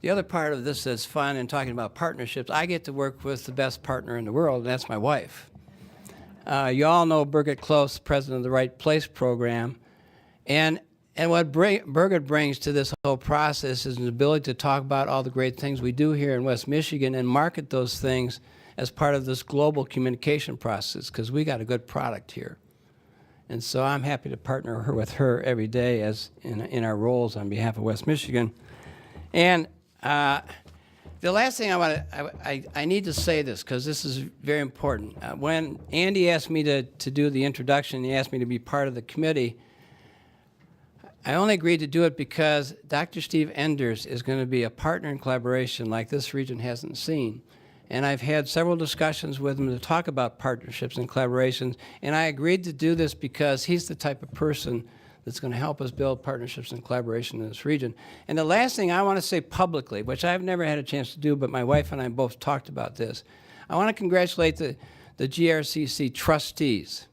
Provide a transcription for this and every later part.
the other part of this that's fun and talking about partnerships, I get to work with the best partner in the world, and that's my wife. You all know Birgit Klohs, president of the Right Place program. And what Birgit brings to this whole process is an ability to talk about all the great things we do here in West Michigan and market those things as part of this global communication process, because we got a good product here. And so I'm happy to partner with her every day as in our roles on behalf of West Michigan. And the last thing I need to say this, because this is very important. When Andy asked me to do the introduction, he asked me to be part of the committee, I only agreed to do it because Dr. Steve Enders is going to be a partner in collaboration like this region hasn't seen. And I've had several discussions with him to talk about partnerships and collaborations, and I agreed to do this because he's the type of person that's going to help us build partnerships and collaboration in this region. And the last thing I want to say publicly, which I've never had a chance to do, but my wife and I both talked about this, I want to congratulate the GRCC trustees.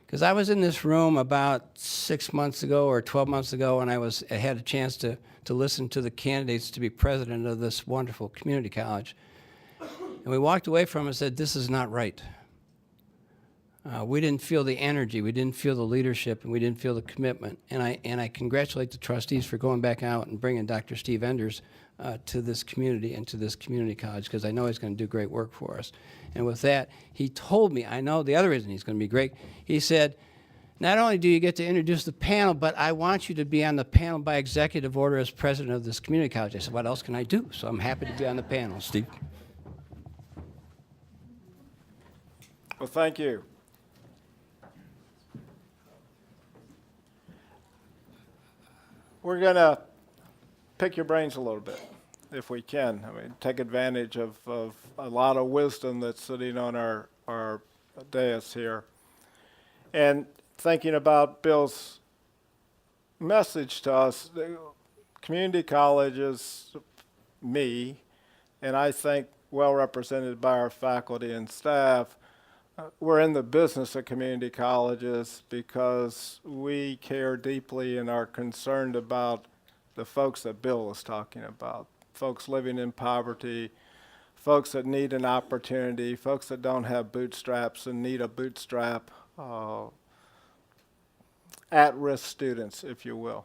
Because I was in this room about 6 months ago or 12 months ago, and I had a chance to listen to the candidates to be president of this wonderful community college. And we walked away from it and said, this is not right. We didn't feel the energy, we didn't feel the leadership, and we didn't feel the commitment. And I congratulate the trustees for going back out and bringing Dr. Steve Enders to this community and to this community college, because I know he's going to do great work for us. And with that, he told me, I know the other reason he's going to be great, he said, not only do you get to introduce the panel, but I want you to be on the panel by executive order as president of this community college. I said, what else can I do? So I'm happy to be on the panel, Steve. Well, thank you. We're going to pick your brains a little bit, if we can. I mean, take advantage of a lot of wisdom that's sitting on our dais here. And thinking about Bill's message to us, the community college is me, and I think well represented by our faculty and staff. We're in the business of community colleges because we care deeply and are concerned about the folks that Bill was talking about, folks living in poverty, folks that need an opportunity, folks that don't have bootstraps and need a bootstrap, at-risk students, if you will.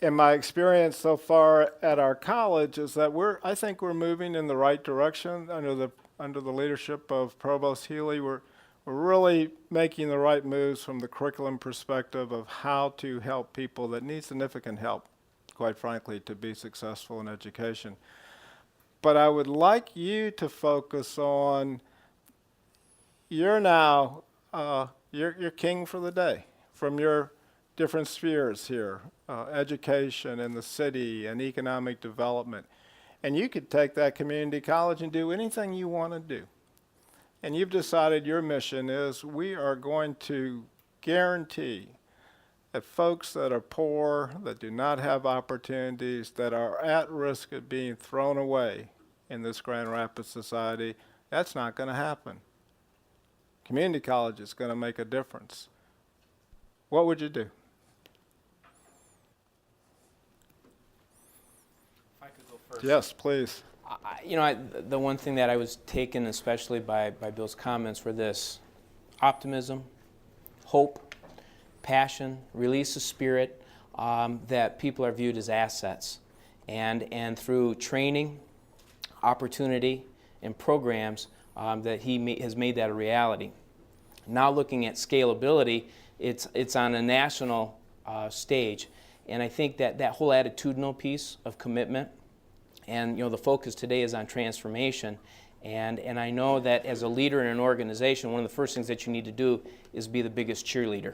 In my experience so far at our college is that I think we're moving in the right direction under the leadership of Provost Healy. We're really making the right moves from the curriculum perspective of how to help people that need significant help, quite frankly, to be successful in education. But I would like you to focus on, you're now, you're king for the day from your different spheres here, education and the city and economic development. And you could take that community college and do anything you want to do. And you've decided your mission is we are going to guarantee that folks that are poor, that do not have opportunities, that are at risk of being thrown away in this Grand Rapids society, that's not going to happen. Community college is going to make a difference. What would you do? Yes, please. The one thing that I was taken especially by Bill's comments were this: optimism, hope, passion, release of spirit, that people are viewed as assets. And through training, opportunity, and programs, that he has made that a reality. Now looking at scalability, it's on a national stage. And I think that whole attitudinal piece of commitment, and the focus today is on transformation, and I know that as a leader in an organization, one of the first things that you need to do is be the biggest cheerleader,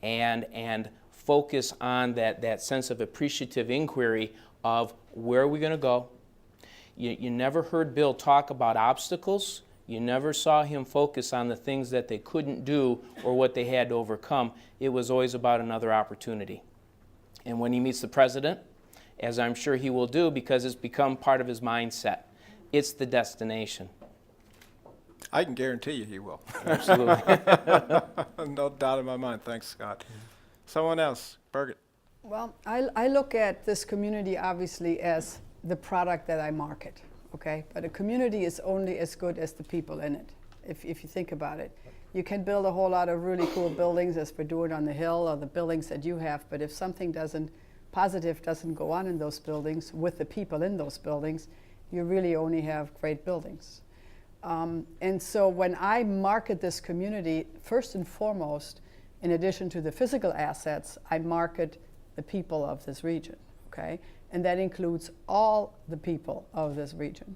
and focus on that sense of appreciative inquiry of where are we going to go. You never heard Bill talk about obstacles. You never saw him focus on the things that they couldn't do or what they had to overcome. It was always about another opportunity. And when he meets the president, as I'm sure he will do because it's become part of his mindset, it's the destination. I can guarantee you he will. Absolutely. No doubt in my mind. Thanks, Scott. Someone else. Birgit. Well, I look at this community obviously as the product that I market, okay? But a community is only as good as the people in it, if you think about it. You can build a whole lot of really cool buildings as we're doing on the Hill or the buildings that you have, but if something positive doesn't go on in those buildings with the people in those buildings, you really only have great buildings. And so when I market this community, first and foremost, in addition to the physical assets, I market the people of this region, okay? And that includes all the people of this region.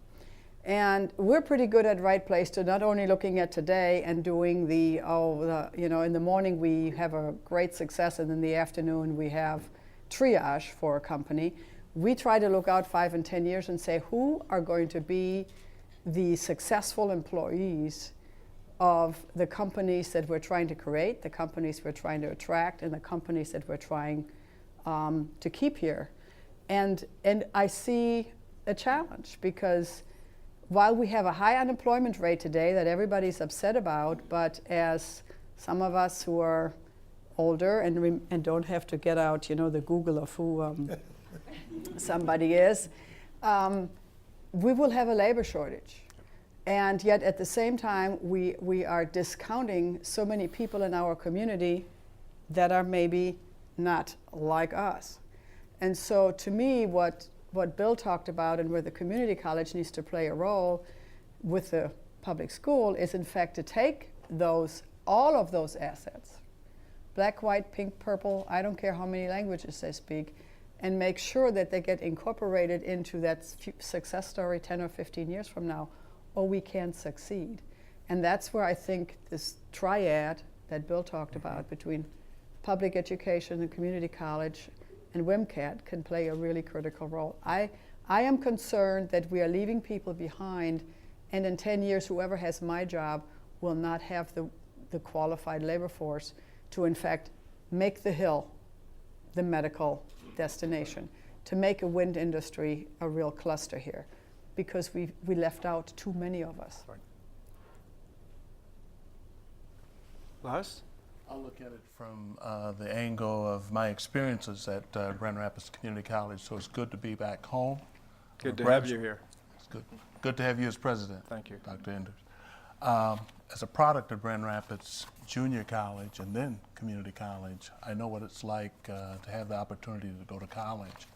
And we're pretty good at Right Place to not only looking at today and doing in the morning we have a great success, and in the afternoon we have triage for a company. We try to look out 5 and 10 years and say, who are going to be the successful employees of the companies that we're trying to create, the companies we're trying to attract, and the companies that we're trying to keep here. And I see a challenge, because while we have a high unemployment rate today that everybody's upset about, but as some of us who are older and don't have to get out, the Google of who somebody is, we will have a labor shortage. And yet at the same time, we are discounting so many people in our community that are maybe not like us. And so to me, what Bill talked about and where the community college needs to play a role with the public school is in fact to take all of those assets, black, white, pink, purple, I don't care how many languages they speak, and make sure that they get incorporated into that success story 10 or 15 years from now, or we can't succeed. And that's where I think this triad that Bill talked about between public education and community college and WMCAT can play a really critical role. I am concerned that we are leaving people behind, and in 10 years, whoever has my job will not have the qualified labor force to, in fact, make the Hill the medical destination, to make a wind industry a real cluster here, because we left out too many of us. Lars? I'll look at it from the angle of my experiences at Grand Rapids Community College. So it's good to be back home. Good to have you here. It's good to have you as president. Thank you. Dr. Enders. As a product of Grand Rapids Junior College and then Community College, I know what it's like to have the opportunity to go to college.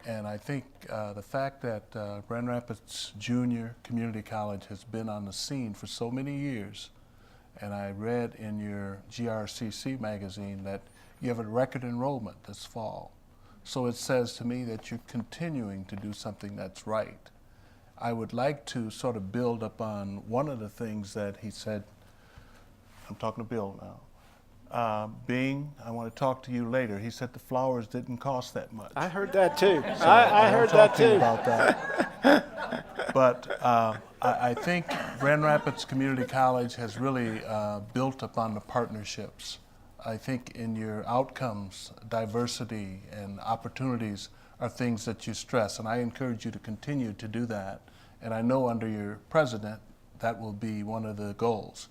And I think the fact that Grand Rapids Junior Community College has been on the scene for so many years, and I read in your GRCC magazine that you have a record enrollment this fall. So it says to me that you're continuing to do something that's right. I would like to sort of build upon one of the things that he said. I'm talking to Bill now. I want to talk to you later. He said the flowers didn't cost that much. I heard that too. So I heard that too. About that. But I think Grand Rapids Community College has really built upon the partnerships. I think in your outcomes, diversity and opportunities are things that you stress, and I encourage you to continue to do that. And I know under your president, that will be one of the goals.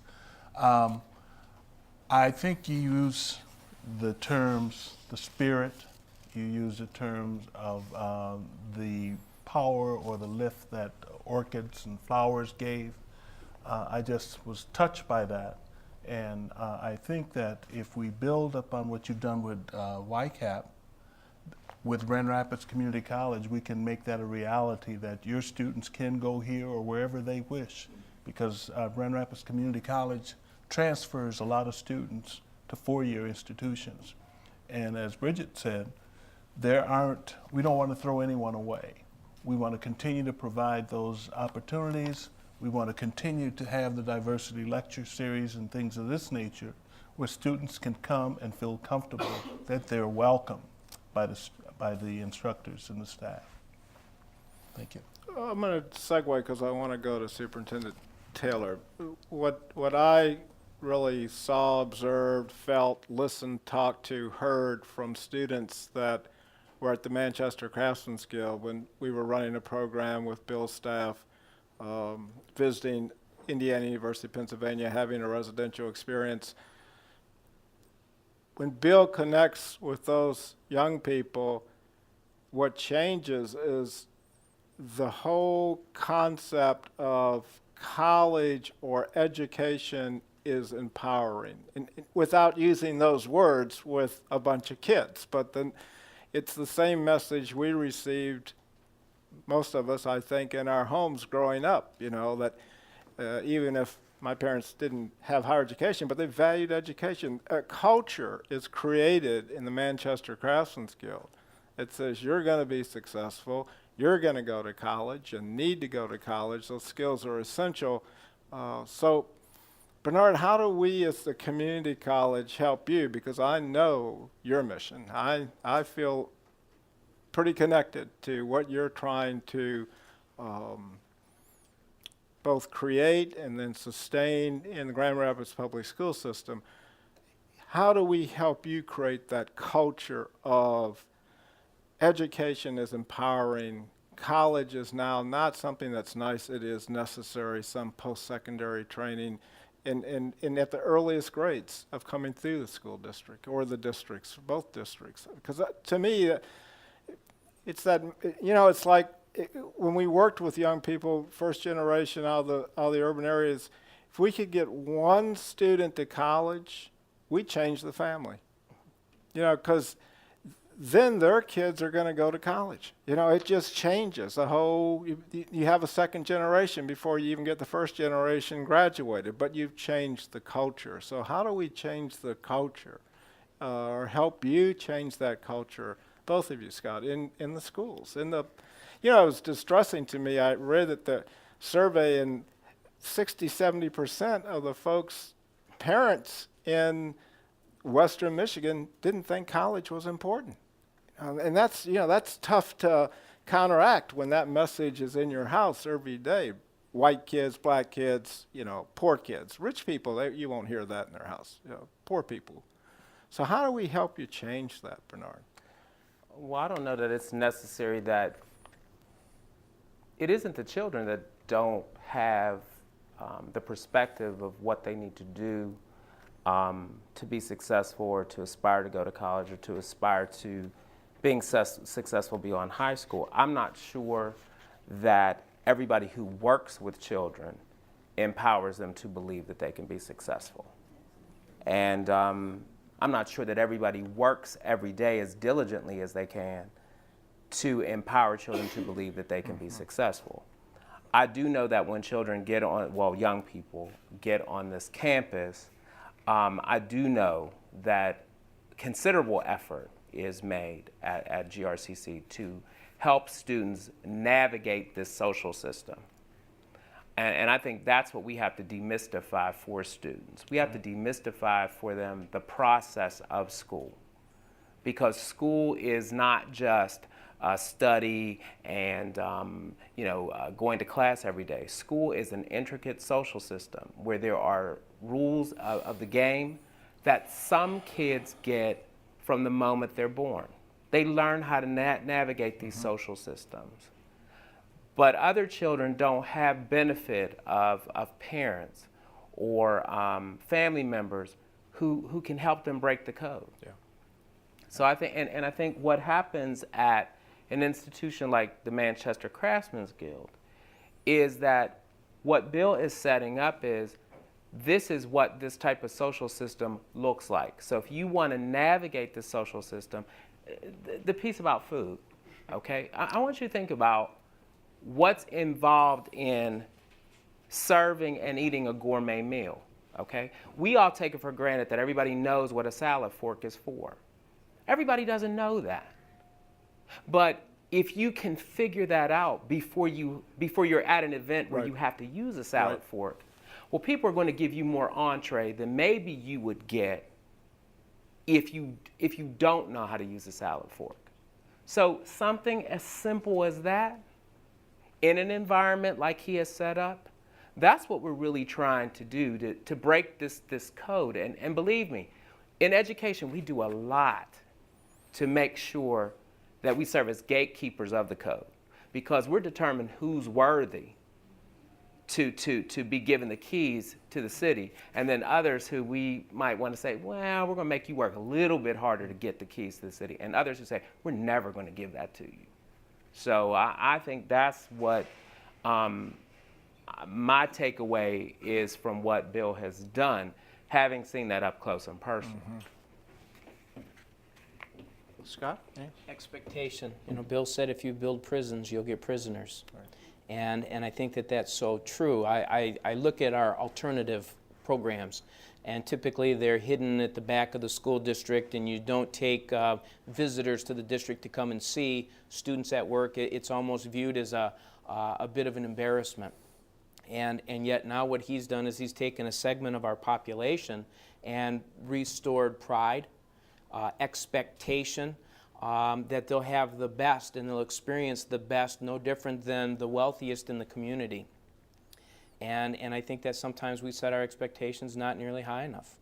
I think you use the terms, the spirit, you use the terms of the power or the lift that orchids and flowers gave. I just was touched by that. And I think that if we build upon what you've done with YCAP, with Grand Rapids Community College, we can make that a reality that your students can go here or wherever they wish, because Grand Rapids Community College transfers a lot of students to four-year institutions. And as Birgit said, we don't want to throw anyone away. We want to continue to provide those opportunities. We want to continue to have the diversity lecture series and things of this nature where students can come and feel comfortable that they're welcome by the instructors and the staff. Thank you. I'm going to segue because I want to go to Superintendent Taylor. What I really saw, observed, felt, listened, talked to, heard from students that were at the Manchester Craftsman's Guild when we were running a program with Bill's staff, visiting Indiana University, Pennsylvania, having a residential experience. when Bill connects with those young people, what changes is the whole concept of college or education is empowering, and without using those words with a bunch of kids. But then it's the same message we received, most of us, I think, in our homes growing up, you know, that even if my parents didn't have higher education, but they valued education. A culture is created in the Manchester Craftsmen's Guild. It says you're going to be successful, you're going to go to college and need to go to college. Those skills are essential. So, Bernard, how do we as the community college help you? Because I know your mission. I feel pretty connected to what you're trying to both create and then sustain in the Grand Rapids public school system. How do we help you create that culture of education is empowering, college is now not something that's nice, it is necessary, some post-secondary training, and at the earliest grades of coming through the school district or the districts, both districts? Because to me, it's that, you know, it's like when we worked with young people, first generation out of the urban areas, if we could get one student to college, we change the family. You know, because then their kids are going to go to college. You know, it just changes the whole, you have a second generation before you even get the first generation graduated, but you've changed the culture. So how do we change the culture or help you change that culture, both of you, Scott, in the schools? You know, it was distressing to me. I read that the survey, and 60-70% of the folks, parents in Western Michigan, didn't think college was important. And that's, you know, that's tough to counteract when that message is in your house every day. White kids, black kids, you know, poor kids. Rich people, you won't hear that in their house. You know, poor people. So how do we help you change that, Bernard? Well, I don't know that it's necessary that it isn't the children that don't have the perspective of what they need to do to be successful or to aspire to go to college or to aspire to being successful beyond high school. I'm not sure that everybody who works with children empowers them to believe that they can be successful. And I'm not sure that everybody works every day as diligently as they can to empower children to believe that they can be successful. I do know that when children get on, well, young people get on this campus, I do know that considerable effort is made at GRCC to help students navigate this social system. And I think that's what we have to demystify for students. We have to demystify for them the process of school. Because school is not just study and going to class every day. School is an intricate social system where there are rules of the game that some kids get from the moment they're born. They learn how to navigate these social systems. But other children don't have benefit of parents or family members who can help them break the code. Yeah. So I think, and I think what happens at an institution like the Manchester Craftsmen's Guild is that what Bill is setting up is, this is what this type of social system looks like. So if you want to navigate the social system, the piece about food, okay? I want you to think about what's involved in serving and eating a gourmet meal, okay? We all take it for granted that everybody knows what a salad fork is for. Everybody doesn't know that. But if you can figure that out before you're at an event where Right. you have to use a salad Right. fork, well, people are going to give you more entree than maybe you would get if you don't know how to use a salad fork. So something as simple as that, in an environment like he has set up, that's what we're really trying to do to break this code. And believe me, in education, we do a lot to make sure that we serve as gatekeepers of the code, because we're determined who's worthy to be given the keys to the city, and then others who we might want to say, well, we're going to make you work a little bit harder to get the keys to the city, and others who say, we're never going to give that to you. So I think that's what my takeaway is from what Bill has done, having seen that up close and personal. Scott? Expectation. Bill said if you build prisons, you'll get prisoners. Right. And I think that that's so true. I look at our alternative programs, and typically they're hidden at the back of the school district, and you don't take visitors to the district to come and see students at work. It's almost viewed as a bit of an embarrassment. And yet now what he's done is he's taken a segment of our population and restored pride, expectation, that they'll have the best and they'll experience the best, no different than the wealthiest in the community. And I think that sometimes we set our expectations not nearly high enough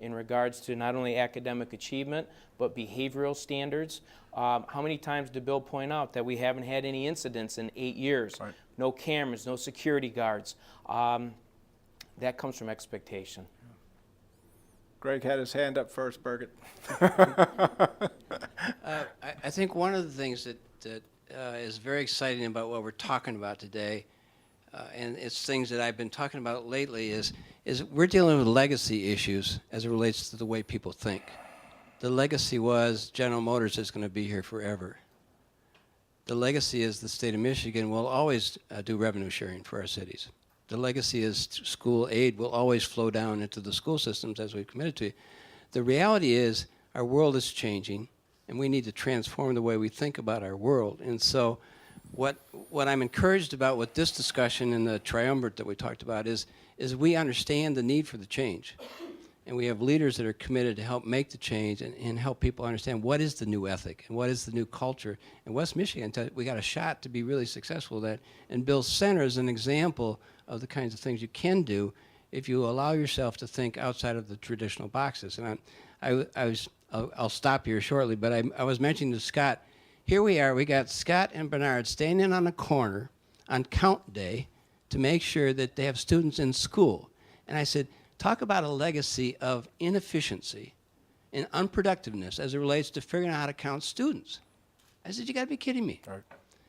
in regards to not only academic achievement, but behavioral standards. How many times did Bill point out that we haven't had any incidents in 8 years? Right. No cameras, no security guards. That comes from expectation. Greg had his hand up first, Birgit. I think one of the things that is very exciting about what we're talking about today, and it's things that I've been talking about lately, is we're dealing with legacy issues as it relates to the way people think. The legacy was General Motors is going to be here forever. The legacy is the state of Michigan will always do revenue sharing for our cities. The legacy is school aid will always flow down into the school systems as we've committed to. The reality is our world is changing, and we need to transform the way we think about our world. And so what I'm encouraged about with this discussion and the triumvirate that we talked about is we understand the need for the change. And we have leaders that are committed to help make the change and help people understand what is the new ethic and what is the new culture. In West Michigan, we got a shot to be really successful at that. And Bill's Center is an example of the kinds of things you can do if you allow yourself to think outside of the traditional boxes. And I'll stop here shortly, but I was mentioning to Scott, here we are, we got Scott and Bernard standing on a corner on count day to make sure that they have students in school. And I said, talk about a legacy of inefficiency and unproductiveness as it relates to figuring out how to count students. I said, you got to be kidding me. Right.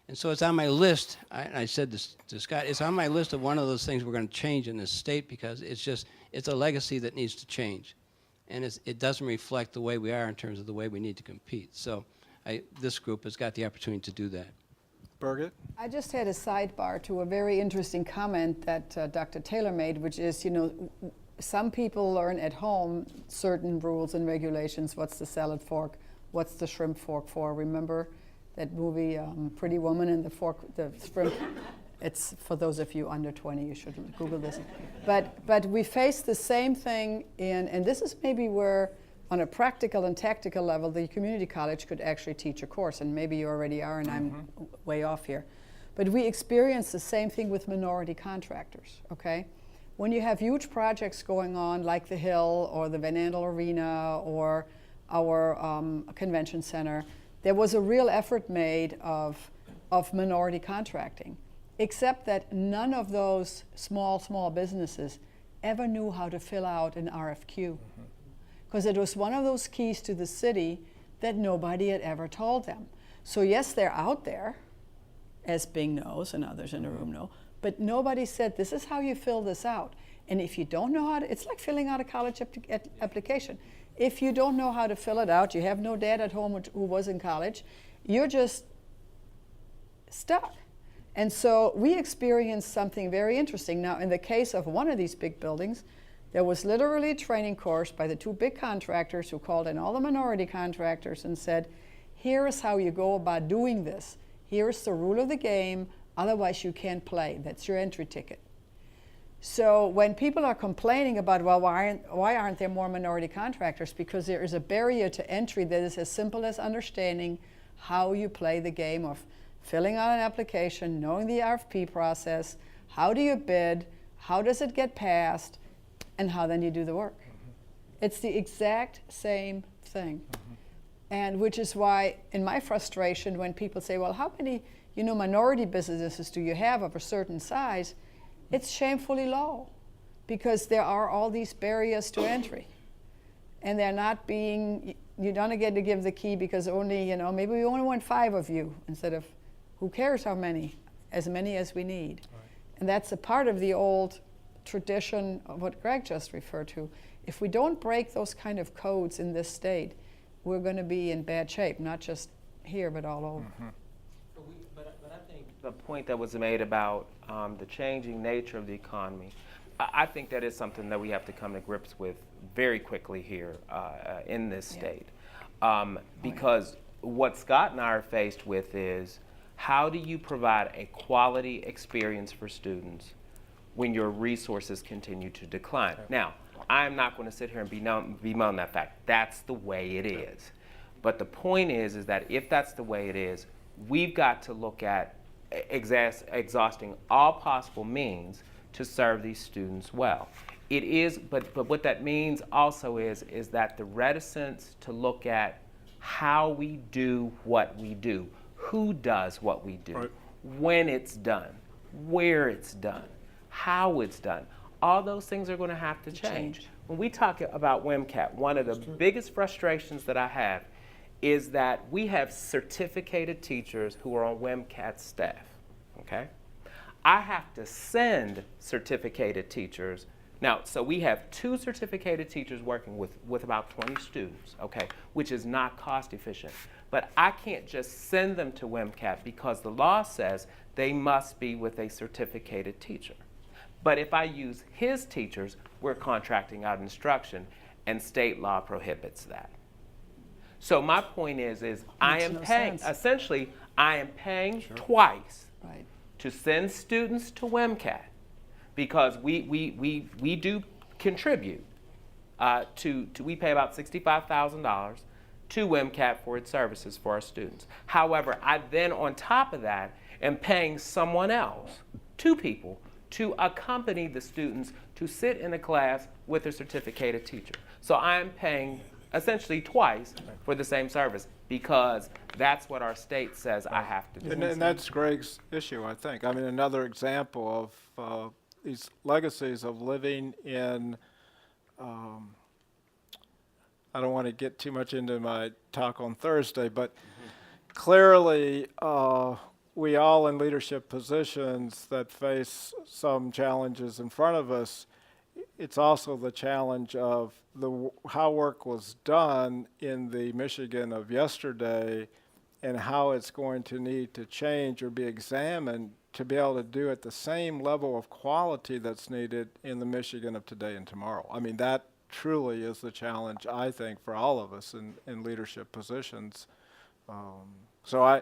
And so it's on my list. I said this to Scott, it's on my list of one of those things we're going to change in this state because it's a legacy that needs to change. And it doesn't reflect the way we are in terms of the way we need to compete. So this group has got the opportunity to do that. Birgit? I just had a sidebar to a very interesting comment that Dr. Taylor made, which is, some people learn at home certain rules and regulations. What's the salad fork? What's the shrimp fork for? Remember that movie, Pretty Woman and the shrimp? It's for those of you under 20, you should Google this. But we face the same thing and this is maybe where, on a practical and tactical level, the community college could actually teach a course, and maybe you already are, and I'm way off here. But we experience the same thing with minority contractors, okay? When you have huge projects going on, like the Hill or the Van Andel Arena or our convention center, there was a real effort made of minority contracting, except that none of those small businesses ever knew how to fill out an RFQ. Because it was one of those keys to the city that nobody had ever told them. So yes, they're out there, as Bing knows and others in the room know, but nobody said, this is how you fill this out. And if you don't know how to, it's like filling out a college application. If you don't know how to fill it out, you have no dad at home who was in college, you're just stuck. And so we experienced something very interesting. Now, in the case of one of these big buildings, there was literally a training course by the two big contractors who called in all the minority contractors and said, here is how you go about doing this. Here's the rule of the game, otherwise you can't play. That's your entry ticket. So when people are complaining about, well, why aren't there more minority contractors? Because there is a barrier to entry that is as simple as understanding how you play the game of filling out an application, knowing the RFP process, how do you bid, how does it get passed, and how then you do the work. It's the exact same thing. And which is why, in my frustration, when people say, well, how many minority businesses do you have of a certain size? It's shamefully low because there are all these barriers to entry. And they're not being, you don't get to give the key because only, maybe we only want 5 of you instead of who cares how many, as we need. Right. And that's a part of the old tradition of what Greg just referred to. If we don't break those kind of codes in this state, we're going to be in bad shape, not just here, but all over. Mm-hmm. But I think the point that was made about the changing nature of the economy, I think that is something that we have to come to grips with very quickly here in this state. Because what Scott and I are faced with is, how do you provide a quality experience for students when your resources continue to decline? Okay. Now, I'm not going to sit here and bemoan that fact. That's the way it is. But the point is that if that's the way it is, we've got to look at exhausting all possible means to serve these students well. It is, but what that means also is that the reticence to look at how we do what we do, who does what we do, right, when it's done, where it's done, how it's done, all those things are going to have to change. When we talk about WMCAT, one of the biggest frustrations that I have is that we have certificated teachers who are on WMCAT staff, okay? I have to send certificated teachers. Now, so we have 2 certificated teachers working with about 20 students, okay, which is not cost efficient. But I can't just send them to WMCAT because the law says they must be with a certificated teacher. But if I use his teachers, we're contracting out instruction, and state law prohibits that. So my point is I am paying, essentially, I am paying twice to send students to WMCAT because we do contribute we pay about $65,000 to WMCAT for its services for our students. However, I then, on top of that, am paying someone else, 2 people, to accompany the students to sit in a class with a certificated teacher. So I am paying essentially twice for the same service because that's what our state says I have to do. And that's Greg's issue, I think. I mean, another example of these legacies of living in, I don't want to get too much into my talk on Thursday, but clearly we all in leadership positions that face some challenges in front of us. It's also the challenge of how work was done in the Michigan of yesterday and how it's going to need to change or be examined to be able to do at the same level of quality that's needed in the Michigan of today and tomorrow. I mean, that truly is the challenge, I think, for all of us in leadership positions. So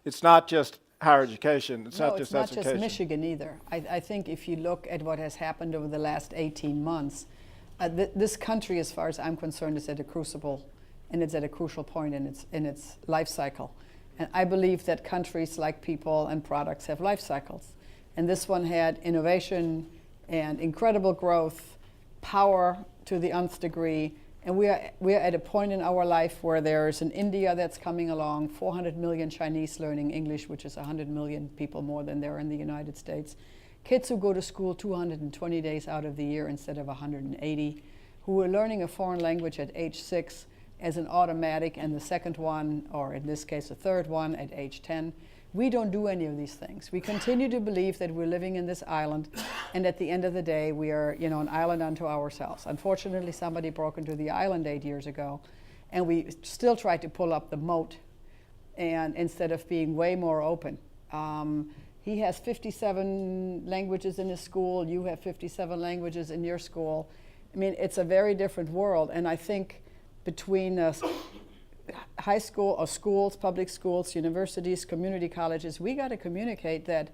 it's not just higher education. It's not just education. It's not just Michigan either. I think if you look at what has happened over the last 18 months, this country, as far as I'm concerned, is at a crucible, and it's at a crucial point in its life cycle. And I believe that countries, like people and products, have life cycles. And this one had innovation and incredible growth, power to the nth degree. And we are at a point in our life where there's an India that's coming along, 400 million Chinese learning English, which is 100 million people more than there are in the United States. Kids who go to school 220 days out of the year instead of 180, who are learning a foreign language at age 6 as an automatic, and the second one, or in this case a third one, at age 10. We don't do any of these things. We continue to believe that we're living in this island, and at the end of the day, we are, an island unto ourselves. Unfortunately, somebody broke into the island 8 years ago, and we still try to pull up the moat, and instead of being way more open. He has 57 languages in his school. You have 57 languages in your school. I mean, it's a very different world, and I think between high school or schools, public schools, universities, community colleges, we got to communicate that,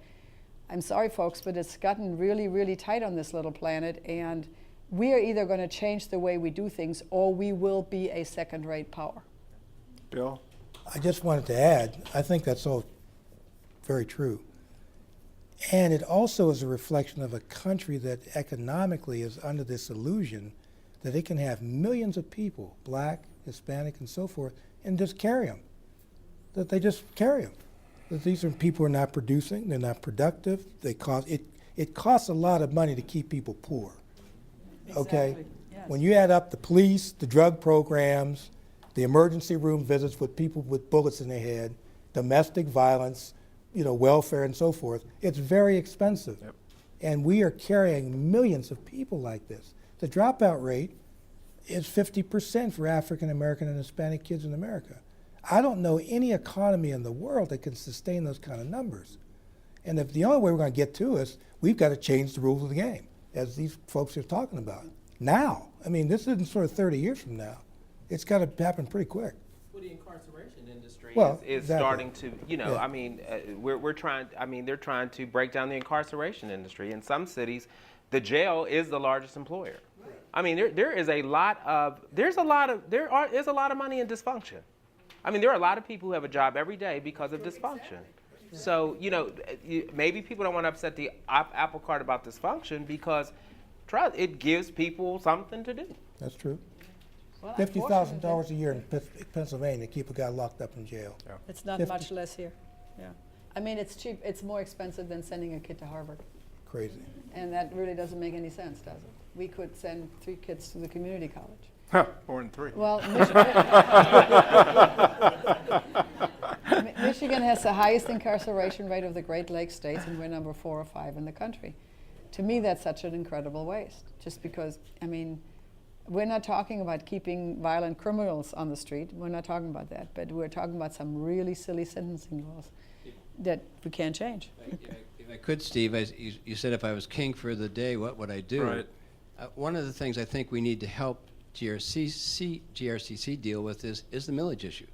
I'm sorry folks, but it's gotten really, really tight on this little planet, and we are either going to change the way we do things or we will be a second-rate power. Bill? I just wanted to add, I think that's all very true. And it also is a reflection of a country that economically is under this illusion that it can have millions of people, black, Hispanic, and so forth, and just carry them. That they just carry them. That these are people who are not producing, they're not productive, they cause, it It costs a lot of money to keep people poor. Okay? Exactly, yes. When you add up the police, the drug programs, the emergency room visits with people with bullets in their head, domestic violence, welfare and so forth, it's very expensive. Yep. And we are carrying millions of people like this. The dropout rate is 50% for African American and Hispanic kids in America. I don't know any economy in the world that can sustain those kind of numbers. And if the only way we're going to get to is, we've got to change the rules of the game, as these folks are talking about. Now. I mean, this isn't sort of 30 years from now. It's got to happen pretty quick. Well, the incarceration industry is exactly. starting to, Yeah. I mean, we're trying, they're trying to break down the incarceration industry. In some cities, the jail is the largest employer. Right. I mean, there is a lot of money in dysfunction. I mean, there are a lot of people who have a job every day because of dysfunction. So, maybe people don't want to upset the apple cart about dysfunction because it gives people something to do. That's true. Well, $50,000 a year in Pennsylvania to keep a guy locked up in jail. Yeah. It's not 50. much less here. Yeah. I mean, it's cheap. It's more expensive than sending a kid to Harvard. Crazy. And that really doesn't make any sense, does it? We could send 3 kids to the community college. More than 3. Well, Michigan has the highest incarceration rate of the Great Lakes states, and we're number 4 or 5 in the country. To me, that's such an incredible waste. Just because, I mean, we're not talking about keeping violent criminals on the street. We're not talking about that. But we're talking about some really silly sentencing laws that we can't change. If I could, Steve, you said if I was king for the day, what would I do? Right. One of the things I think we need to help GRCC deal with is the millage issue.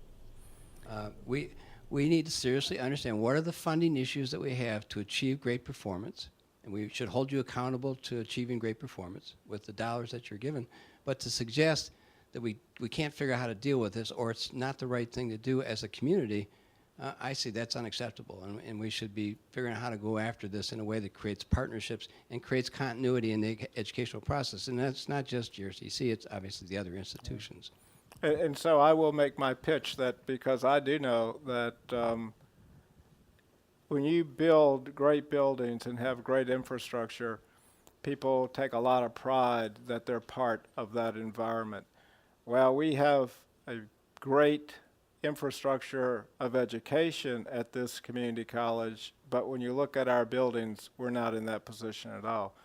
We need to seriously understand what are the funding issues that we have to achieve great performance, and we should hold you accountable to achieving great performance with the dollars that you're given. But to suggest that we can't figure out how to deal with this, or it's not the right thing to do as a community, I say that's unacceptable, and we should be figuring out how to go after this in a way that creates partnerships and creates continuity in the educational process. And that's not just GRCC, it's obviously the other institutions. And so I will make my pitch that, because I do know that when you build great buildings and have great infrastructure, people take a lot of pride that they're part of that environment. Well, we have a great infrastructure of education at this community college, but when you look at our buildings, we're not in that position at all.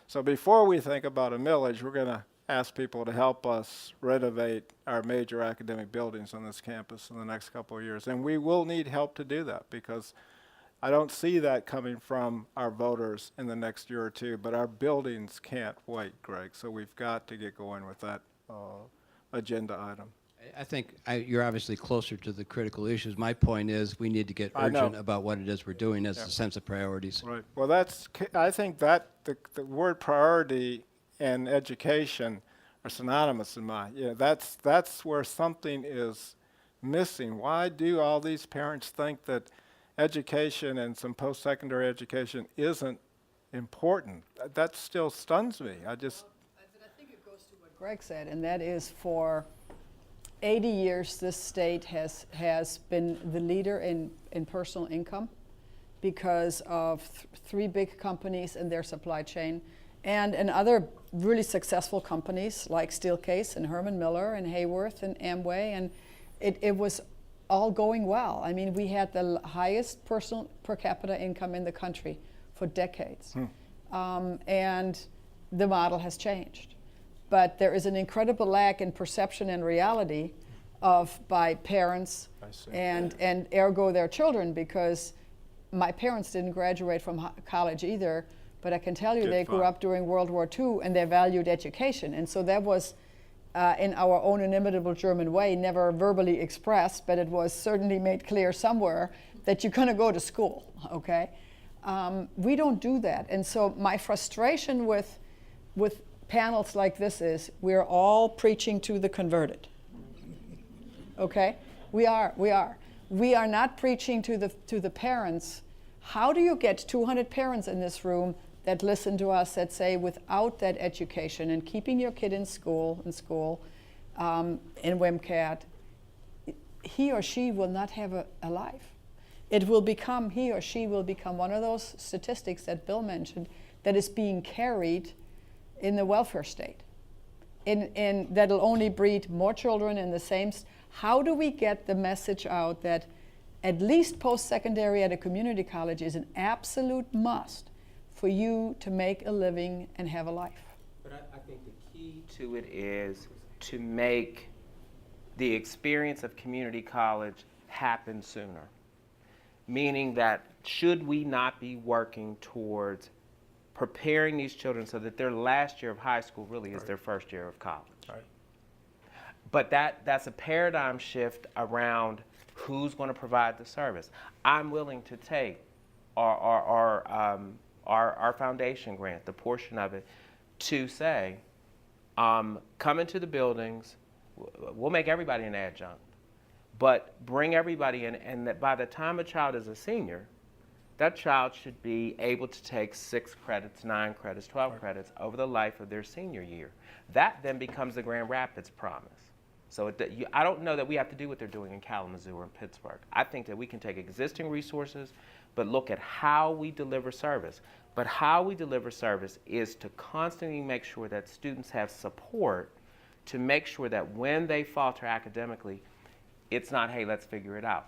So before we think about a millage, we're going to ask people to help us renovate our major academic buildings on this campus in the next couple of years. And we will need help to do that, because I don't see that coming from our voters in the next year or two, but our buildings can't wait, Greg. So we've got to get going with that agenda item. I think you're obviously closer to the critical issues. My point is we need to get urgent about what it is we're doing as a sense of priorities. Right. Well, I think that the word priority and education are synonymous in my, that's where something is missing. Why do all these parents think that education and some post-secondary education isn't important? That still stuns me. I think it goes to what Greg said, and that is for 80 years this state has been the leader in personal income because of 3 big companies and their supply chain, and other really successful companies like Steelcase and Herman Miller and Hayworth and Amway, and it was all going well. I mean, we had the highest personal per capita income in the country for decades. And the model has changed. But there is an incredible lack in perception and reality by parents and ergo their children, because my parents didn't graduate from college either, but I can tell you they grew up during World War II and they valued education. And so that was, in our own inimitable German way, never verbally expressed, but it was certainly made clear somewhere that you're going to go to school, okay? We don't do that. And so my frustration with panels like this is we're all preaching to the converted, okay? We are. We are not preaching to the parents. How do you get 200 parents in this room that listen to us that say, without that education and keeping your kid in school, in WMCAT, he or she will not have a life. He or she will become one of those statistics that Bill mentioned that is being carried in the welfare state. And that'll only breed more children in the same. How do we get the message out that at least post-secondary at a community college is an absolute must for you to make a living and have a life? But I think the key to it is to make the experience of community college happen sooner. Meaning that should we not be working towards preparing these children so that their last year of high school really is their first year of college? Right. But that's a paradigm shift around who's going to provide the service. I'm willing to take our foundation grant, the portion of it, to say, come into the buildings, we'll make everybody an adjunct, but bring everybody in, and that by the time a child is a senior, that child should be able to take 6 credits, 9 credits, 12 credits over the life of their senior year. That then becomes the Grand Rapids promise. So I don't know that we have to do what they're doing in Kalamazoo or in Pittsburgh. I think that we can take existing resources, but look at how we deliver service. But how we deliver service is to constantly make sure that students have support to make sure that when they falter academically, it's not, hey, let's figure it out.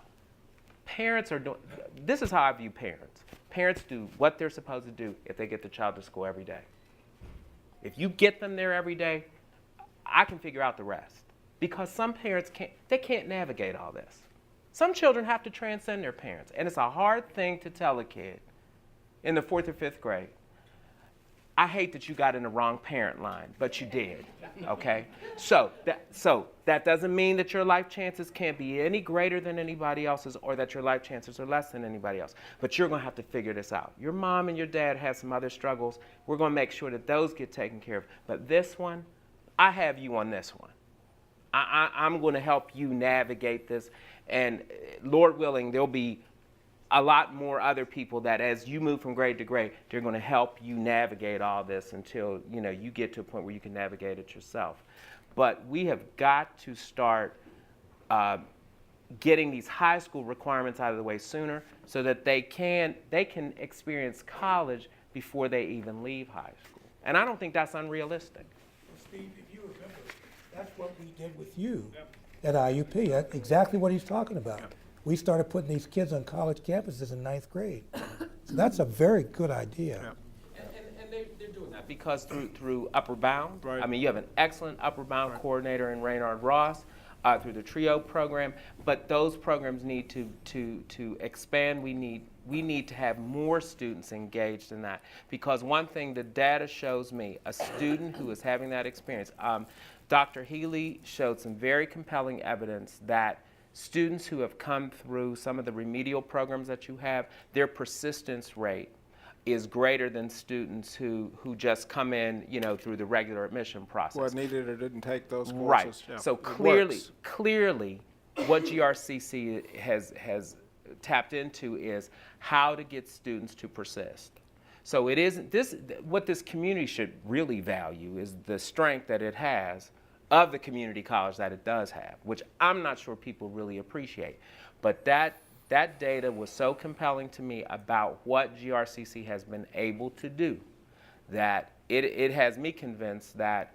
Parents are doing, this is how I view parents. Parents do what they're supposed to do if they get the child to school every day. If you get them there every day, I can figure out the rest. Because some parents can't navigate all this. Some children have to transcend their parents. And it's a hard thing to tell a kid in the 4th or 5th grade, I hate that you got in the wrong parent line, but you did, okay? So that doesn't mean that your life chances can't be any greater than anybody else's or that your life chances are less than anybody else. But you're going to have to figure this out. Your mom and your dad have some other struggles. We're going to make sure that those get taken care of. But this one, I have you on this one. I'm going to help you navigate this. And Lord willing, there'll be a lot more other people that as you move from grade to grade, they're going to help you navigate all this until you get to a point where you can navigate it yourself. But we have got to start getting these high school requirements out of the way sooner so that they can experience college before they even leave high school. And I don't think that's unrealistic. Well, Steve, if you remember, that's what we did with you at IUP. That's exactly what he's talking about. We started putting these kids on college campuses in 9th grade. So that's a very good idea. And they're doing that because through Upper Bound, Right. I mean, you have an excellent Upper Bound coordinator in Raynard Ross through the TRIO program, but those programs need to expand. We need to have more students engaged in that because one thing the data shows me, a student who is having that experience, Dr. Healy showed some very compelling evidence that students who have come through some of the remedial programs that you have, their persistence rate is greater than students who just come in, through the regular admission process. What needed or didn't take those courses. Right. Yeah. So It clearly, what GRCC has tapped into is how to get students to persist. So it isn't this. What this community should really value is the strength that it has of the community college that it does have, which I'm not sure people really appreciate. But that data was so compelling to me about what GRCC has been able to do that it has me convinced that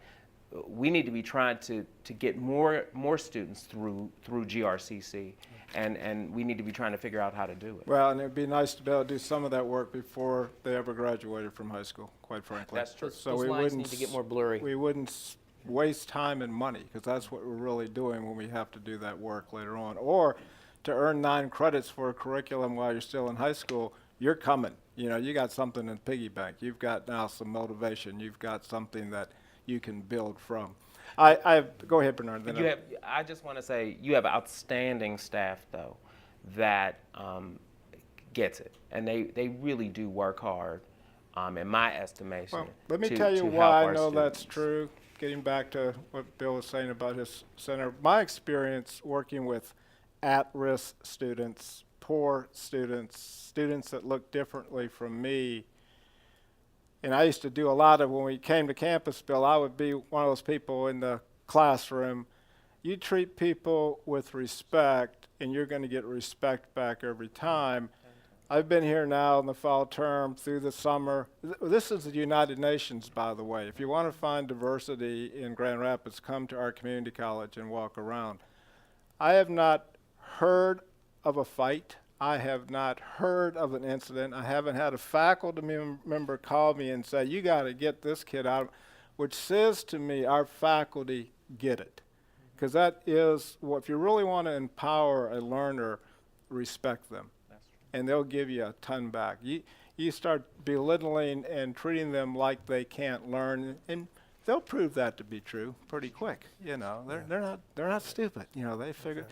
we need to be trying to get more students through GRCC, and we need to be trying to figure out how to do it. Well, and it'd be nice to be able to do some of that work before they ever graduated from high school, quite frankly. That's true. So Those we lines wouldn't need to get more blurry. We wouldn't waste time and money, because that's what we're really doing when we have to do that work later on. Or to earn 9 credits for a curriculum while you're still in high school, you're coming. You got something in piggy bank. You've got now some motivation. You've got something that you can build from. Go ahead, Bernard. Then I just want to say you have outstanding staff, though, that gets it. And they really do work hard, in my estimation. Well, let me to- tell you to help why I our know that's students. true. Getting back to what Bill was saying about his center, my experience working with at-risk students, poor students, students that look differently from me, and I used to do a lot of, when we came to campus, Bill, I would be one of those people in the classroom. You treat people with respect, and you're going to get respect back every time. I've been here now in the fall term through the summer. This is the United Nations, by the way. If you want to find diversity in Grand Rapids, come to our community college and walk around. I have not heard of a fight. I have not heard of an incident. I haven't had a faculty member call me and say, you got to get this kid out, which says to me our faculty get it. Because that is, well, if you really want to empower a learner, respect them. And they'll give you a ton back. You start belittling and treating them like they can't learn, and they'll prove that to be true pretty quick. You know, they're not stupid. You know, they figure.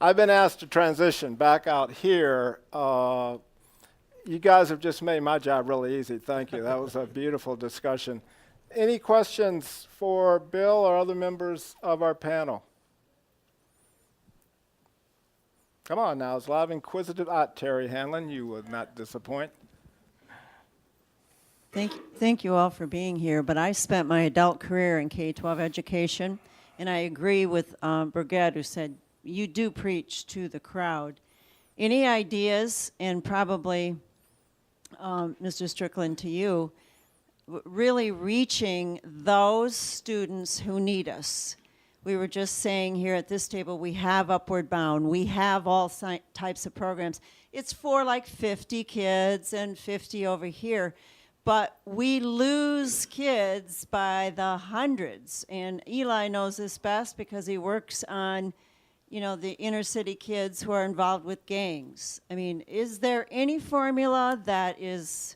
I've been asked to transition back out here. You guys have just made my job really easy. Thank you. That was a beautiful discussion. Any questions for Bill or other members of our panel? Come on now, it's live inquisitive. Terry Hanlon, you would not disappoint. Thank you all for being here, but I spent my adult career in K-12 education, and I agree with Birgit, who said, you do preach to the crowd. Any ideas, and probably, Mr. Strickland, to you, really reaching those students who need us? We were just saying here at this table, we have Upward Bound. We have all types of programs. It's for like 50 kids and 50 over here. But we lose kids by the hundreds. And Eli knows this best because he works on, you know, the inner city kids who are involved with gangs. I mean, is there any formula that is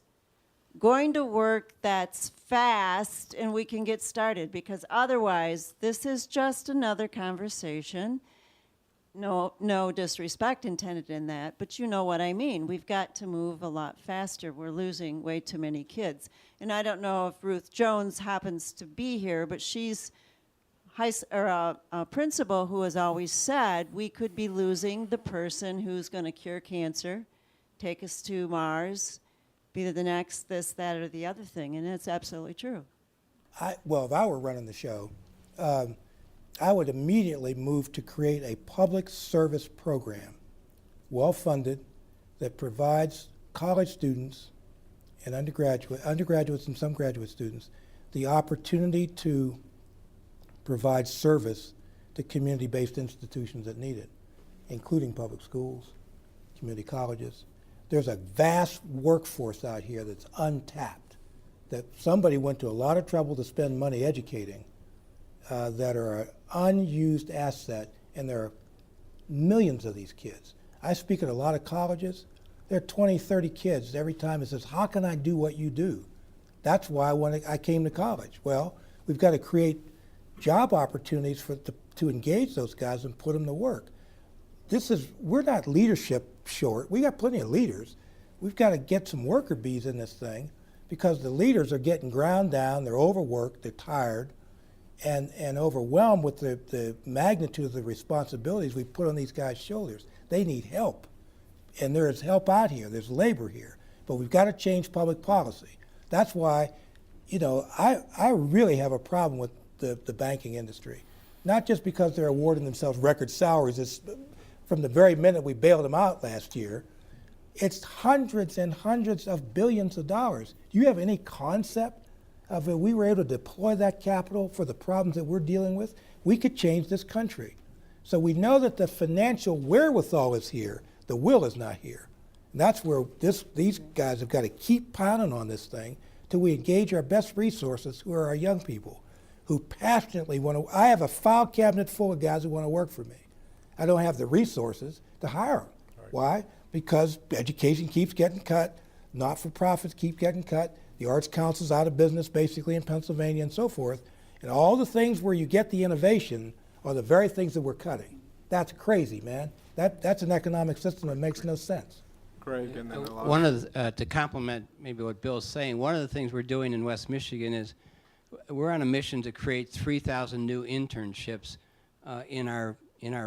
going to work that's fast and we can get started? Because otherwise, this is just another conversation. No disrespect intended in that, but you know what I mean. We've got to move a lot faster. We're losing way too many kids. And I don't know if Ruth Jones happens to be here, but she's a principal who has always said we could be losing the person who's going to cure cancer, take us to Mars, be the next this, that, or the other thing, and it's absolutely true. Well, if I were running the show, I would immediately move to create a public service program, well-funded, that provides college students and undergraduates and some graduate students the opportunity to provide service to community-based institutions that need it, including public schools, community colleges. There's a vast workforce out here that's untapped, that somebody went to a lot of trouble to spend money educating, that are an unused asset, and there are millions of these kids. I speak at a lot of colleges. There are 20, 30 kids every time it says, how can I do what you do? That's why I came to college. Well, we've got to create job opportunities to engage those guys and put them to work. We're not leadership short. We got plenty of leaders. We've got to get some worker bees in this thing because the leaders are getting ground down, they're overworked, they're tired, and overwhelmed with the magnitude of the responsibilities we put on these guys' shoulders. They need help. And there is help out here, there's labor here. But we've got to change public policy. That's why, you know, I really have a problem with the banking industry. Not just because they're awarding themselves record salaries. It's, from the very minute we bailed them out last year, it's hundreds and hundreds of billions of dollars. Do you have any concept of if we were able to deploy that capital for the problems that we're dealing with, we could change this country. So we know that the financial wherewithal is here, the will is not here. And that's where these guys have got to keep pounding on this thing till we engage our best resources, who are our young people, who passionately want to. I have a file cabinet full of guys who want to work for me. I don't have the resources to hire them. Right. Why? Because education keeps getting cut, not-for-profits keep getting cut, the Arts Council's out of business basically in Pennsylvania and so forth, and all the things where you get the innovation are the very things that we're cutting. That's crazy, man. That's an economic system that makes no sense. Greg, and then one of the, to complement maybe what Bill's saying, one of the things we're doing in West Michigan is we're on a mission to create 3,000 new internships in our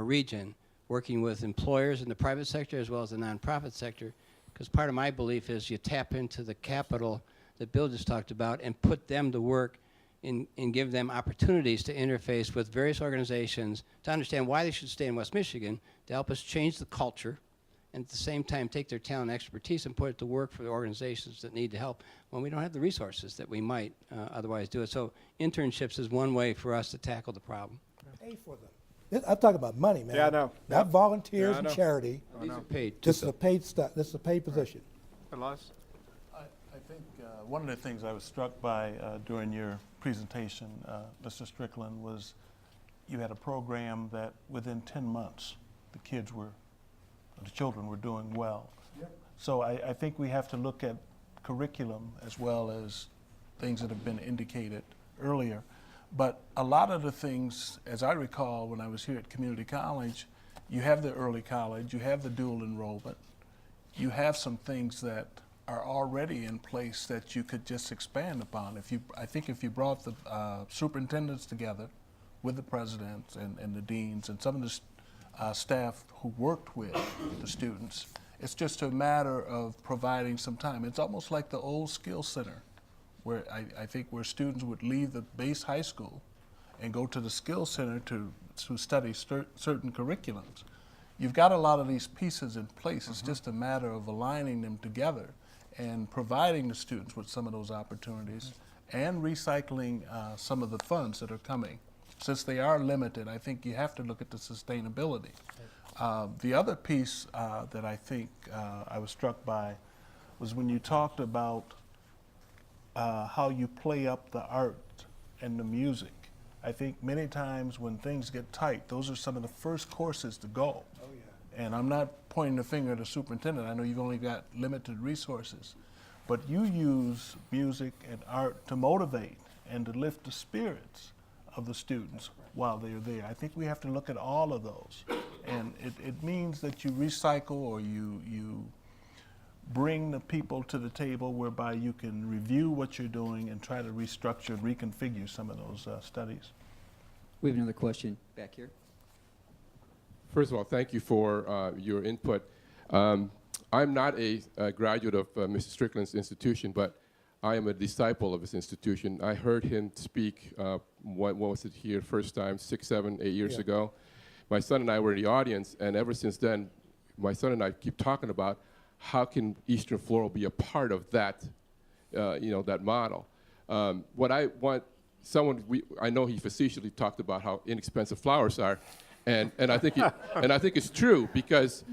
region, working with employers in the private sector as well as the nonprofit sector, because part of my belief is you tap into the capital that Bill just talked about and put them to work and give them opportunities to interface with various organizations to understand why they should stay in West Michigan, to help us change the culture and at the same time take their talent and expertise and put it to work for the organizations that need the help when we don't have the resources that we might otherwise do it. So internships is one way for us to tackle the problem. Pay for them. I'm talking about money, man. Yeah, I know. Not volunteers Yeah, I and know. charity. These are paid. This is a paid stuff. This is a paid position. Elias? I think one of the things I was struck by during your presentation, Mr. Strickland, was you had a program that within 10 months, the children were doing well. Yep. So I think we have to look at curriculum as well as things that have been indicated earlier. But a lot of the things, as I recall when I was here at community college, you have the early college, you have the dual enrollment, you have some things that are already in place that you could just expand upon. I think if you brought the superintendents together with the presidents and the deans and some of the staff who worked with the students, it's just a matter of providing some time. It's almost like the old skill center, where I think where students would leave the base high school and go to the skill center to study certain curriculums. You've got a lot of these pieces in place. It's just a matter of aligning them together and providing the students with some of those opportunities and recycling some of the funds that are coming. Since they are limited, I think you have to look at the sustainability. The other piece that I think I was struck by was when you talked about how you play up the art and the music. I think many times when things get tight, those are some of the first courses to go. Oh, yeah. And I'm not pointing the finger at the superintendent. I know you've only got limited resources. But you use music and art to motivate and to lift the spirits of the students while they're there. I think we have to look at all of those. And it means that you recycle or you bring the people to the table whereby you can review what you're doing and try to restructure and reconfigure some of those studies. We have another question back here. First of all, thank you for your input. I'm not a graduate of Mr. Strickland's institution, but I am a disciple of his institution. I heard him speak, what was it here, first time, 6, 7, 8 years ago. My son and I were in the audience, and ever since then, my son and I keep talking about how can Eastern Florida be a part of that, that model. What I want, I know he facetiously talked about how inexpensive flowers are, and I think it's true because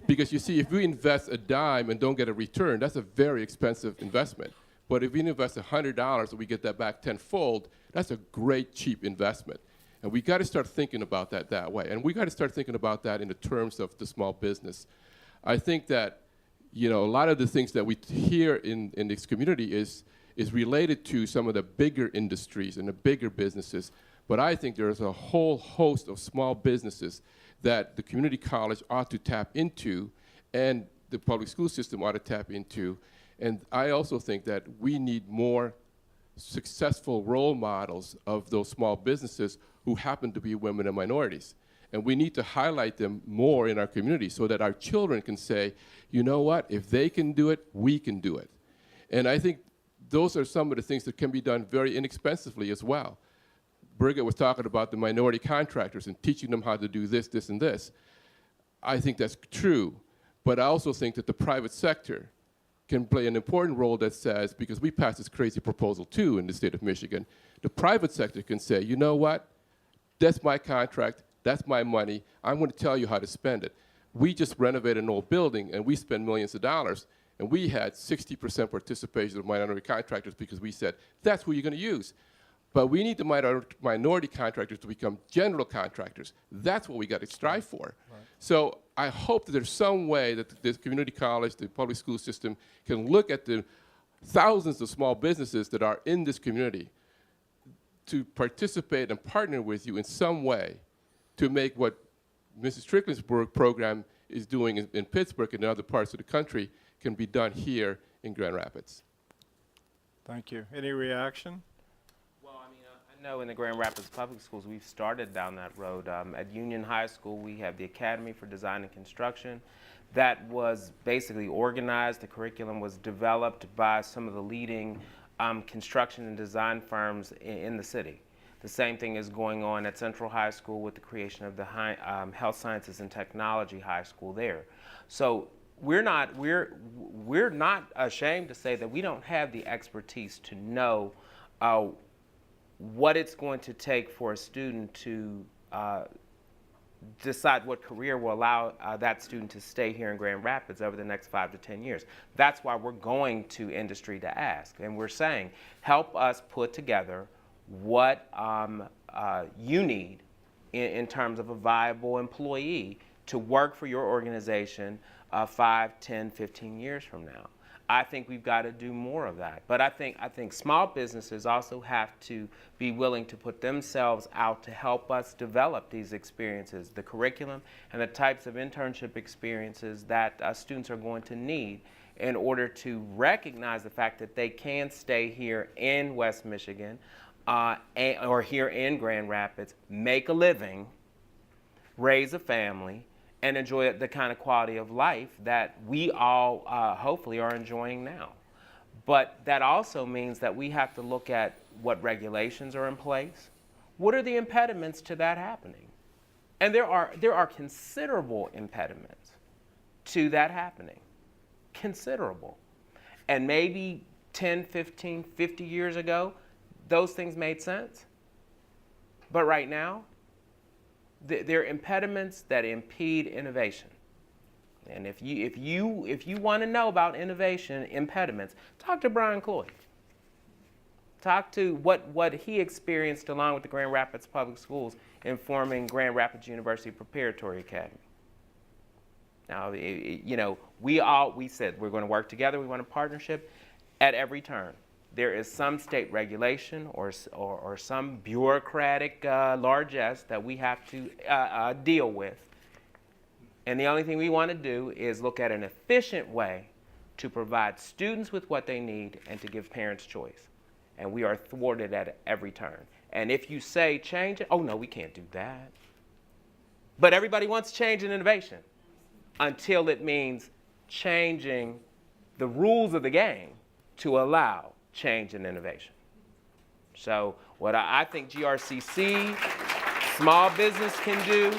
you see, if we invest a dime and don't get a return, that's a very expensive investment. But if we invest $100 and we get that back tenfold, that's a great cheap investment. And we got to start thinking about that way. And we got to start thinking about that in the terms of the small business. I think that a lot of the things that we hear in this community is related to some of the bigger industries and the bigger businesses. But I think there's a whole host of small businesses that the community college ought to tap into and the public school system ought to tap into. And I also think that we need more successful role models of those small businesses who happen to be women and minorities. And we need to highlight them more in our community so that our children can say, you know what, if they can do it, we can do it. And I think those are some of the things that can be done very inexpensively as well. Birgit was talking about the minority contractors and teaching them how to do this, this, and this. I think that's true. But I also think that the private sector can play an important role that says, because we passed this crazy proposal too in the state of Michigan, the private sector can say, you know what, that's my contract, that's my money, I'm going to tell you how to spend it. We just renovated an old building and we spent millions of dollars and we had 60% participation of minority contractors because we said, that's who you're going to use. But we need the minority contractors to become general contractors. That's what we got to strive for. Right. So I hope that there's some way that this community college, the public school system, can look at the thousands of small businesses that are in this community to participate and partner with you in some way to make what Mrs. Strickland's program is doing in Pittsburgh and in other parts of the country can be done here in Grand Rapids. Thank you. Any reaction? I know in the Grand Rapids Public Schools, we've started down that road. At Union High School, we have the Academy for Design and Construction. That was basically organized. The curriculum was developed by some of the leading construction and design firms in the city. The same thing is going on at Central High School with the creation of the Health Sciences and Technology High School there. So we're not ashamed to say that we don't have the expertise to know what it's going to take for a student to decide what career will allow that student to stay here in Grand Rapids over the next 5 to 10 years. That's why we're going to industry to ask, and we're saying, help us put together what you need in terms of a viable employee to work for your organization 5, 10, 15 years from now. I think we've got to do more of that. But I think small businesses also have to be willing to put themselves out to help us develop these experiences, the curriculum and the types of internship experiences that students are going to need in order to recognize the fact that they can stay here in West Michigan or here in Grand Rapids, make a living, raise a family, and enjoy the kind of quality of life that we all hopefully are enjoying now. But that also means that we have to look at what regulations are in place. What are the impediments to that happening? And there are considerable impediments to that happening. Considerable. And maybe 10, 15, 50 years ago, those things made sense. But right now, there are impediments that impede innovation. And if you want to know about innovation impediments, talk to Brian Cloyd. Talk to what he experienced along with the Grand Rapids Public Schools in forming Grand Rapids University Preparatory Academy. Now, we said we're going to work together, we want a partnership at every turn. There is some state regulation or some bureaucratic largesse that we have to deal with. And the only thing we want to do is look at an efficient way to provide students with what they need and to give parents choice. And we are thwarted at every turn. And if you say change it, oh no, we can't do that. But everybody wants change and innovation until it means changing the rules of the game to allow change and innovation. So what I think GRCC, small business can do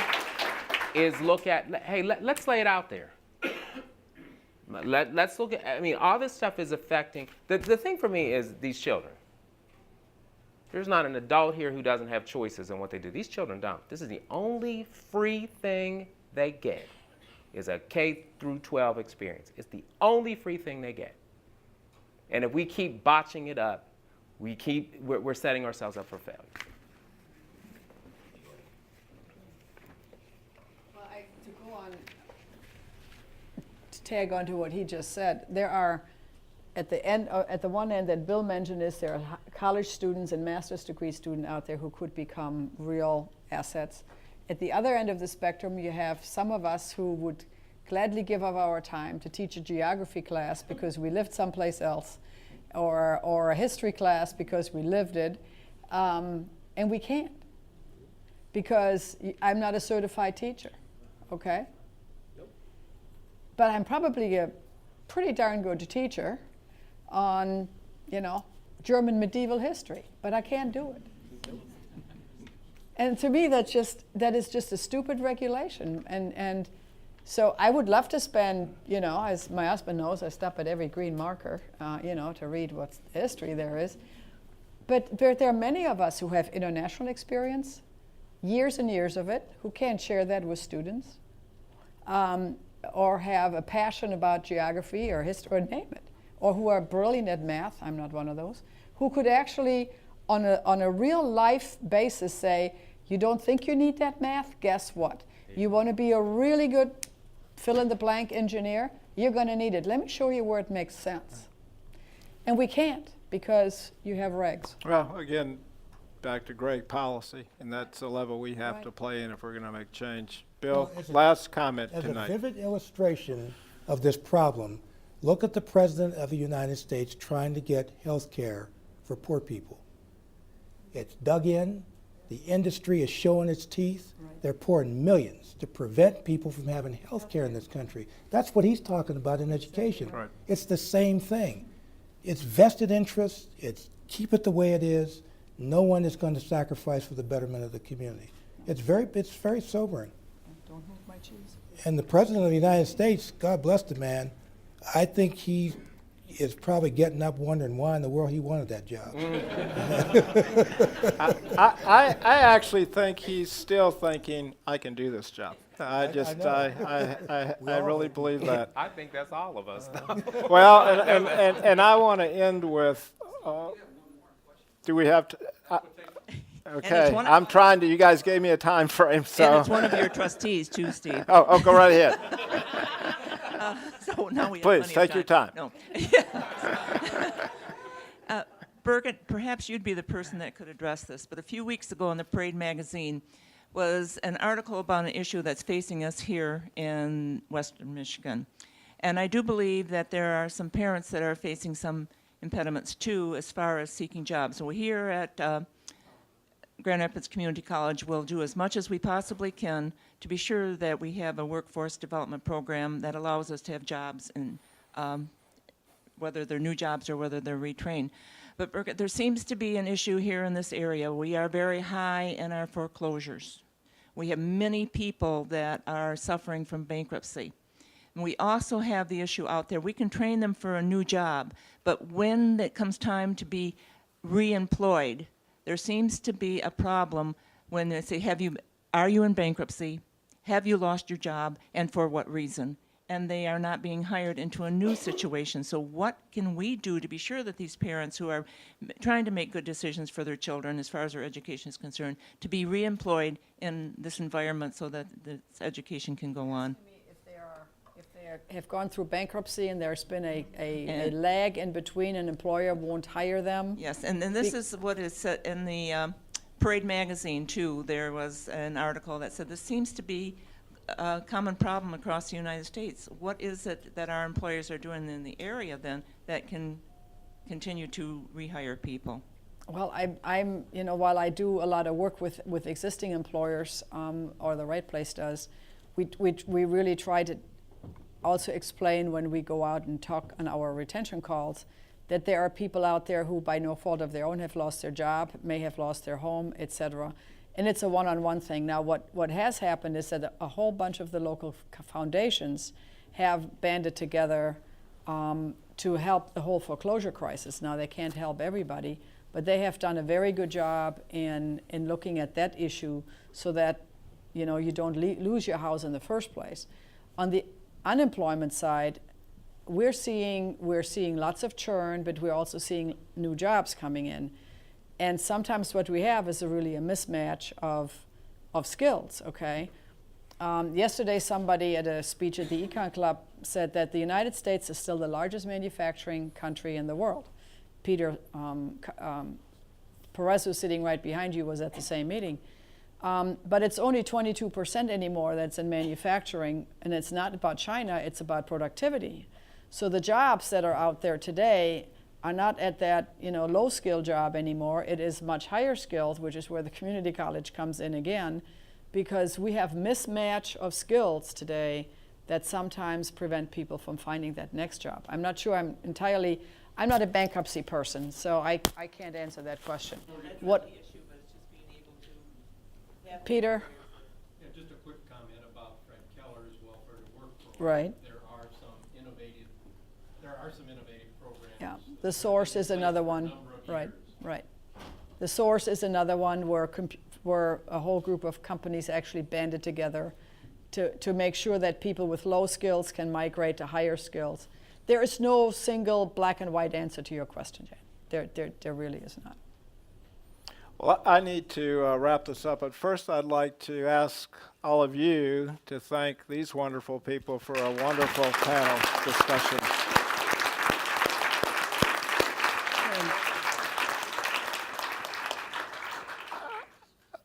is look at, hey, let's lay it out there. Let's look at, all this stuff is affecting, the thing for me is these children. There's not an adult here who doesn't have choices in what they do. These children don't. This is the only free thing they get is a K through 12 experience. It's the only free thing they get. And if we keep botching it up, we're setting ourselves up for failure. Well, to go on, to tag on to what he just said, there are, at the one end that Bill mentioned there are college students and master's degree students out there who could become real assets. At the other end of the spectrum, you have some of us who would gladly give up our time to teach a geography class because we lived someplace else, or a history class because we lived it, and we can't because I'm not a certified teacher, okay? Nope. But I'm probably a pretty darn good teacher on, German medieval history, but I can't do it. Nope. And to me, that is just a stupid regulation, and so I would love to spend, as my husband knows, I stop at every green marker, to read what history there is. But there are many of us who have international experience, years and years of it, who can't share that with students, or have a passion about geography or history, or name it, or who are brilliant at math. I'm not one of those. Who could actually, on a real life basis, say, you don't think you need that math? Guess what? You want to be a really good fill-in-the-blank engineer, you're going to need it. Let me show you where it makes sense. And we can't because you have regs. Well, again, back to Greg, policy, and that's a level we have to play in if we're going to make change. Bill, last comment tonight. As a vivid illustration of this problem, look at the President of the United States trying to get health care for poor people. It's dug in. The industry is showing its teeth. Right. They're pouring millions to prevent people from having health care in this country. That's what he's talking about in education. Right. It's the same thing. It's vested interest. It's keep it the way it is. No one is going to sacrifice for the betterment of the community. It's very sobering. move my cheese. And the President of the United States, God bless the man, I think he is probably getting up wondering why in the world he wanted that job. I actually think he's still thinking, I can do this job. I really believe that. I think that's all of us. Well, and I want to end with, do we have to? Okay, I'm trying to, you guys gave me a time frame, so. And it's one of your trustees too, Steve. Oh, go right ahead. So now we have Please, plenty take of your time. No. Birgit, perhaps you'd be the person that could address this, but a few weeks ago in the Parade magazine was an article about an issue that's facing us here in Western Michigan. And I do believe that there are some parents that are facing some impediments too as far as seeking jobs. So here at Grand Rapids Community College will do as much as we possibly can to be sure that we have a workforce development program that allows us to have jobs, and whether they're new jobs or whether they're retrained. But Birgit, there seems to be an issue here in this area. We are very high in our foreclosures. We have many people that are suffering from bankruptcy. And we also have the issue out there. We can train them for a new job, but when it comes time to be reemployed, there seems to be a problem when they say, are you in bankruptcy? Have you lost your job? And for what reason? And they are not being hired into a new situation. So what can we do to be sure that these parents who are trying to make good decisions for their children as far as their education is concerned, to be reemployed in this environment so that this education can go on? If they have gone through bankruptcy and there's been a lag in between, an employer won't hire them. Yes, and then this is what is said in the Parade magazine too. There was an article that said this seems to be a common problem across the United States. What is it that our employers are doing in the area then that can continue to rehire people? Well, I'm while I do a lot of work with existing employers, or the Right Place does, we really try to also explain when we go out and talk on our retention calls that there are people out there who by no fault of their own have lost their job, may have lost their home, etc. And it's a one-on-one thing. Now what has happened is that a whole bunch of the local foundations have banded together to help the whole foreclosure crisis. Now they can't help everybody, but they have done a very good job in looking at that issue so that you don't lose your house in the first place. On the unemployment side, we're seeing lots of churn, but we're also seeing new jobs coming in. And sometimes what we have is really a mismatch of skills, okay? Yesterday somebody at a speech at the Econ Club said that the United States is still the largest manufacturing country in the world. Peter Perez, who's sitting right behind you, was at the same meeting. But it's only 22% anymore that's in manufacturing, and it's not about China, it's about productivity. So the jobs that are out there today are not at that low skill job anymore. It is much higher skilled, which is where the community college comes in again, because we have mismatch of skills today that sometimes prevent people from finding that next job. I'm not sure I'm not a bankruptcy person, so I can't answer that question. What? Peter? Yeah, just a quick comment about Fred Keller's Welfare to Work program. Right. There are some innovative programs. Yeah, the Source is another one. Right, right. The Source is another one where a whole group of companies actually banded together to make sure that people with low skills can migrate to higher skills. There is no single black and white answer to your question, Jane. There really is not. Well, I need to wrap this up, but first I'd like to ask all of you to thank these wonderful people for a wonderful panel discussion.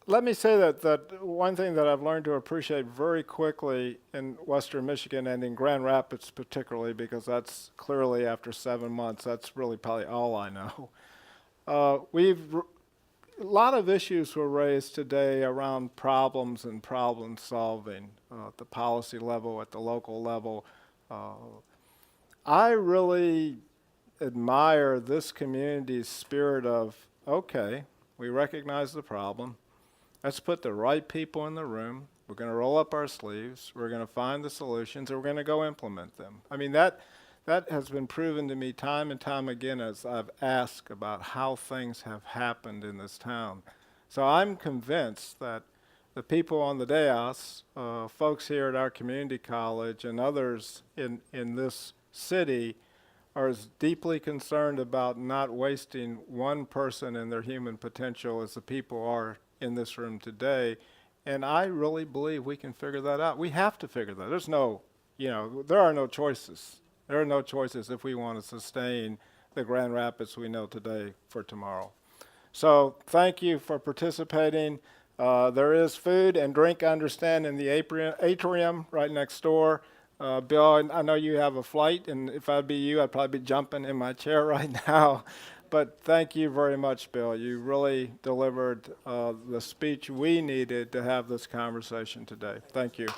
Let me say that one thing that I've learned to appreciate very quickly in Western Michigan and in Grand Rapids particularly, because that's clearly after 7 months, that's really probably all I know. A lot of issues were raised today around problems and problem solving at the policy level, at the local level. I really admire this community's spirit of, okay, we recognize the problem. Let's put the right people in the room. We're going to roll up our sleeves. We're going to find the solutions, and we're going to go implement them. I mean, that has been proven to me time and time again as I've asked about how things have happened in this town. So I'm convinced that the people on the dais, folks here at our community college and others in this city are as deeply concerned about not wasting one person and their human potential as the people are in this room today. And I really believe we can figure that out. We have to figure that. There's no, there are no choices. There are no choices if we want to sustain the Grand Rapids we know today for tomorrow. So thank you for participating. There is food and drink, I understand, in the atrium right next door. Bill, I know you have a flight, and if I'd be you, I'd probably be jumping in my chair right now. But thank you very much, Bill. You really delivered the speech we needed to have this conversation today. Thank you.